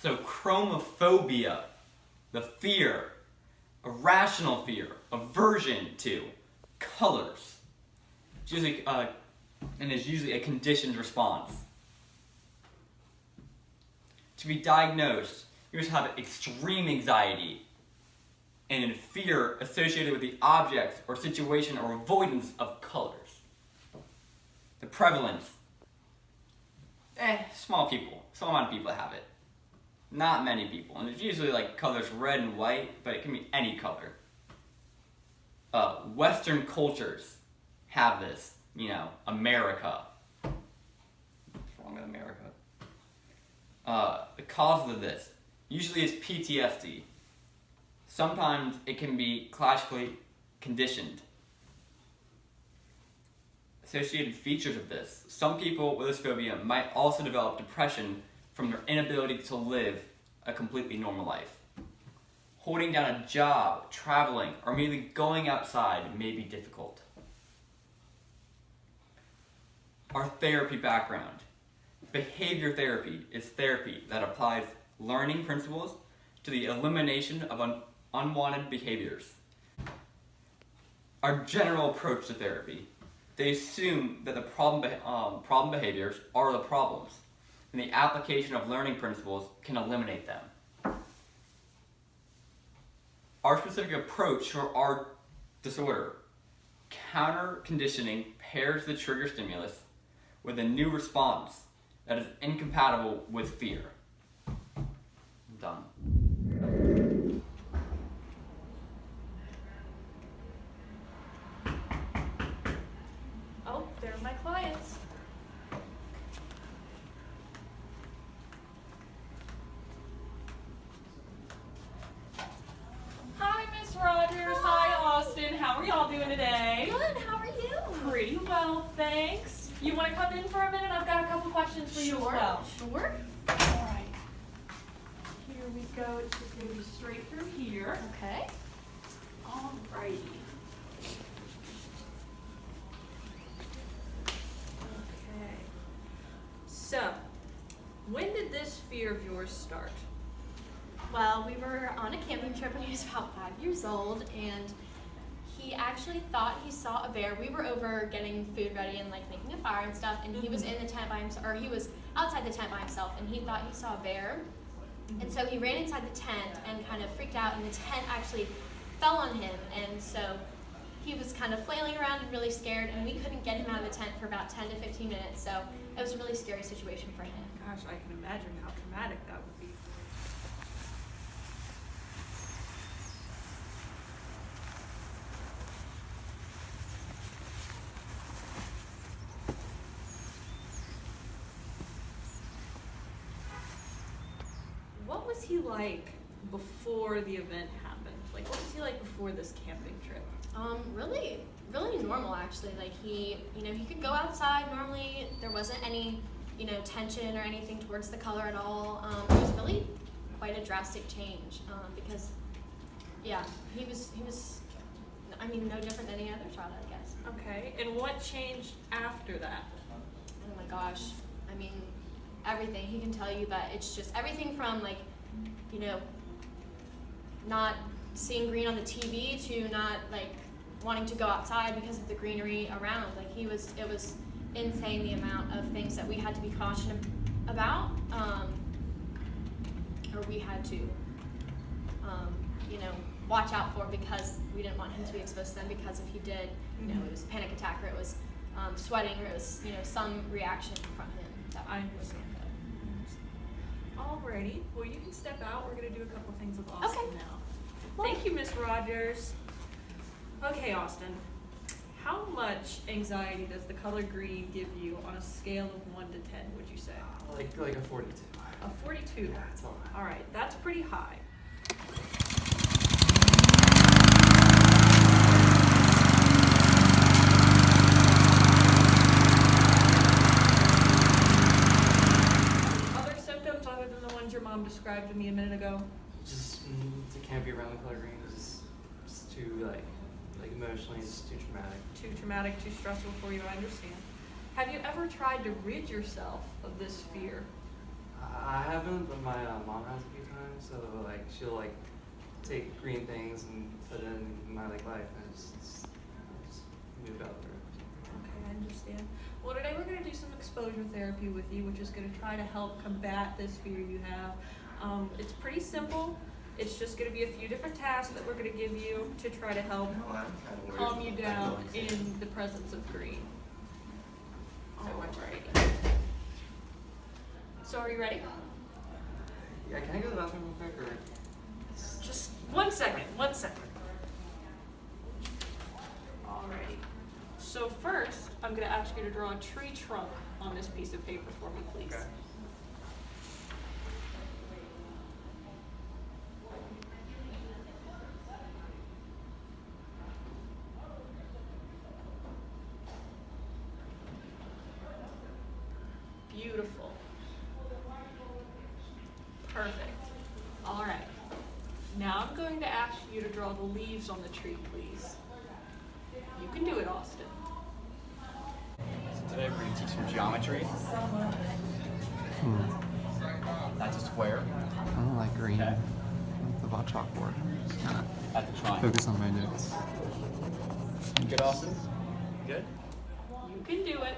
So chromophobia, the fear, irrational fear, aversion to colors. It's usually, and is usually a conditioned response. To be diagnosed, you must have extreme anxiety and fear associated with the objects or situation or avoidance of colors. The prevalence, small amount of people have it. Not many people, and it's usually like colors red and white, but it can be any color. Western cultures have this, America. What's wrong with America? The cause of this usually is PTSD. Sometimes it can be classically conditioned. Associated features of this. Some people with this phobia might also develop depression from their inability to live a completely normal life. Holding down a job, traveling, or merely going outside may be difficult. Our therapy background. Behavior therapy is therapy that applies learning principles to the elimination of unwanted behaviors. Our general approach to therapy. They assume that the problem behaviors are the problems, and the application of learning principles can eliminate them. Our specific approach for our disorder, counter-conditioning pairs the trigger stimulus with a new response that is incompatible with fear. I'm done. Oh, there are my clients. Hi, Miss Rogers. Hi, Austin. How are y'all doing today? Good, how are you? Pretty well, thanks. You want to come in for a minute? I've got a couple questions for you as well. Sure. All right. Here we go. It's just going to be straight through here. Okay. All righty. Okay. So, when did this fear of yours start? Well, we were on a camping trip when he was about 5 years old, and he actually thought he saw a bear. We were over getting food ready and like making a fire and stuff, and he was in the tent by himself, or he was outside the tent by himself, and he thought he saw a bear. And so he ran inside the tent and kind of freaked out, and the tent actually fell on him, and so he was kind of flailing around and really scared, and we couldn't get him out of the tent for about 10 to 15 minutes, so it was a really scary situation for him. Gosh, I can imagine how traumatic that would be. What was he like before the event happened? Like, what was he like before this camping trip? Really normal actually. Like he could go outside normally. There wasn't any, tension or anything towards the color at all. It was really quite a drastic change because, yeah, he was, no different than any other child, I guess. Okay, and what changed after that? Oh my gosh, everything. He can tell you that it's just everything from like, not seeing green on the TV to not like wanting to go outside because of the greenery around. Like it was insane the amount of things that we had to be cautious about, or we had to, watch out for because we didn't want him to be exposed to them, because if he did, it was panic attack, or it was sweating, or it was, some reaction from him. That I understand that. Alrighty, well you can step out. We're gonna do a couple things with Austin now. Thank you, Miss Rogers. Okay, Austin, how much anxiety does the color green give you on a scale of 1 to 10, would you say? Like a 42. A 42? Yeah, that's a lot. Alright, that's pretty high. Other symptoms other than the ones your mom described to me a minute ago? Just can't be around the color green. It's just too like emotionally, it's too traumatic. Too traumatic, too stressful for you, I understand. Have you ever tried to rid yourself of this fear? I haven't, but my mom has a few times. So like she'll like take green things and put it in my like life, and just move out there. Okay, I understand. Well, today we're going to do some exposure therapy with you, which is going to try to help combat this fear you have. It's pretty simple. It's just going to be a few different tasks that we're going to give you to try to help calm you down in the presence of green. Alrighty. So are you ready? Yeah, can I go to the bathroom real quick, or? Just 1 second, 1 second. Alrighty. So first, I'm going to ask you to draw a tree trunk on this piece of paper for me, please. Okay. Beautiful. Perfect. All right. Now I'm going to ask you to draw the leaves on the tree, please. You can do it, Austin. So today we're going to teach some geometry. That's a square. I don't like green. Okay. It's about chalkboard. Just kind of That's a triangle. focus on my notes. You good, Austin? Good? You can do it.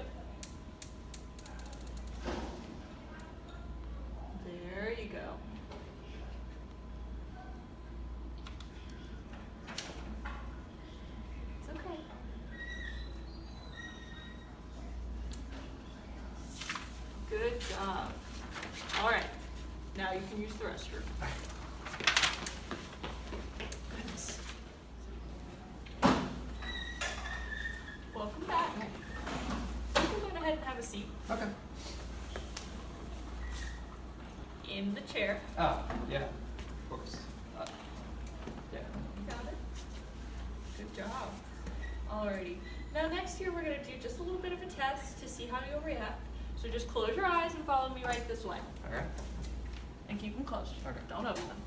There you go. It's okay. Good job. All right. Now you can use the restroom. Goodness. Welcome back. You can go ahead and have a seat Okay. in the chair. Oh, yeah. Of course. Yeah. You got it. Good job. Alrighty. Now next here we're going to do just a little bit of a test to see how you'll react. So just close your eyes and follow me right this way. Okay. And keep them closed. Okay. Don't open them.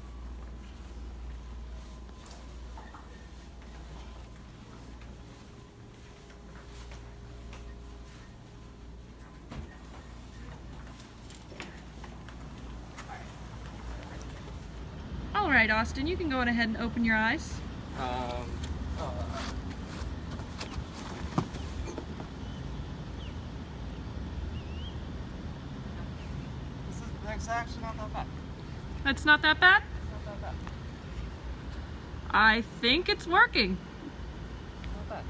All right, Austin, you can go on ahead and open your eyes. It's actually not that bad. That's not that bad? Not that bad. I think it's working. Not bad.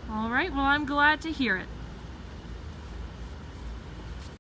All right, well, I'm glad to hear it.